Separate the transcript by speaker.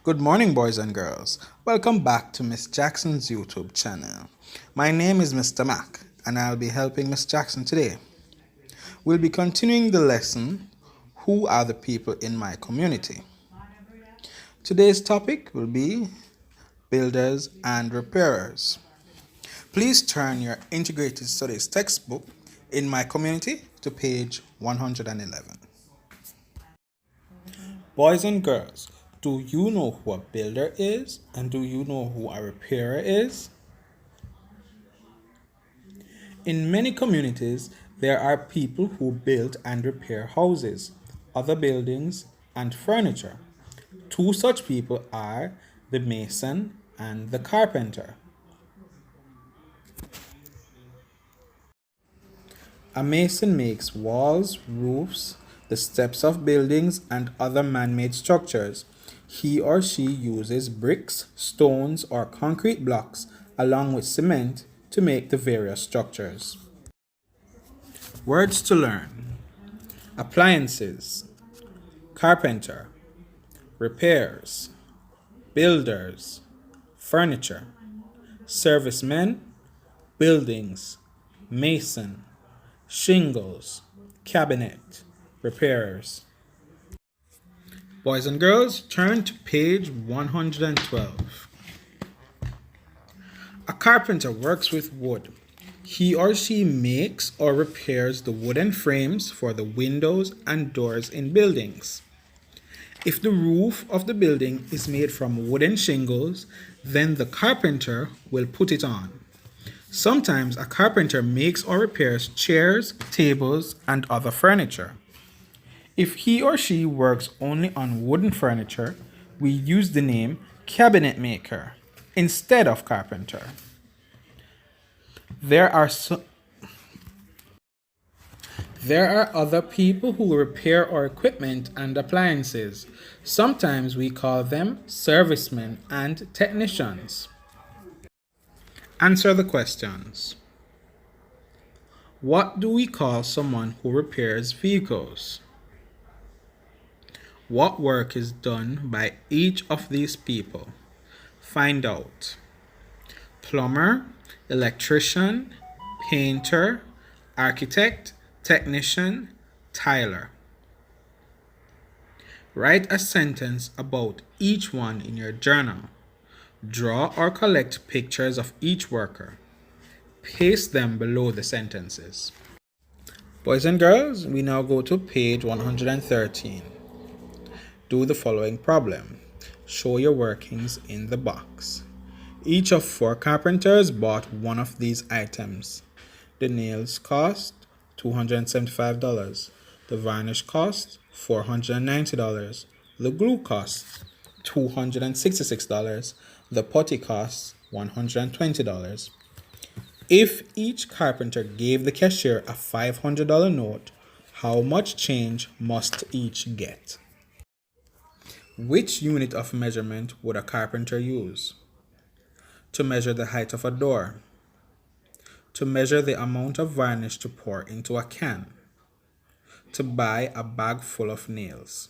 Speaker 1: Good morning, boys and girls. Welcome back to Miss Jackson's YouTube channel. My name is Mr. Mac, and I'll be helping Miss Jackson today. We'll be continuing the lesson, Who are the people in my community? Today's topic will be builders and repairers. Please turn your Integrated Studies textbook in my community to page 111. Boys and girls, do you know who a builder is and do you know who a repairer is? In many communities, there are people who build and repair houses, other buildings, and furniture. Two such people are the mason and the carpenter. A mason makes walls, roofs, the steps of buildings, and other man-made structures. He or she uses bricks, stones, or concrete blocks along with cement to make the various structures. Words to learn: appliances, carpenter, repairs, builders, furniture, servicemen, buildings, mason, shingles, cabinet, repairers. Boys and girls, turn to page 112. A carpenter works with wood. He or she makes or repairs the wooden frames for the windows and doors in buildings. If the roof of the building is made from wooden shingles, then the carpenter will put it on. Sometimes a carpenter makes or repairs chairs, tables, and other furniture. If he or she works only on wooden furniture, we use the name cabinet maker instead of carpenter. There are other people who repair our equipment and appliances. Sometimes we call them servicemen and technicians. Answer the questions. What do we call someone who repairs vehicles? What work is done by each of these people? Find out. Plumber, electrician, painter, architect, technician, tiler. Write a sentence about each one in your journal. Draw or collect pictures of each worker. Paste them below the sentences. Boys and girls, we now go to page 113. Do the following problem. Show your workings in the box. Each of 4 carpenters bought one of these items. The nails cost $275. The varnish cost $490. The glue cost $266. The putty costs $120. If each carpenter gave the cashier a $500 note, how much change must each get? Which unit of measurement would a carpenter use? To measure the height of a door. To measure the amount of varnish to pour into a can. To buy a bag full of nails.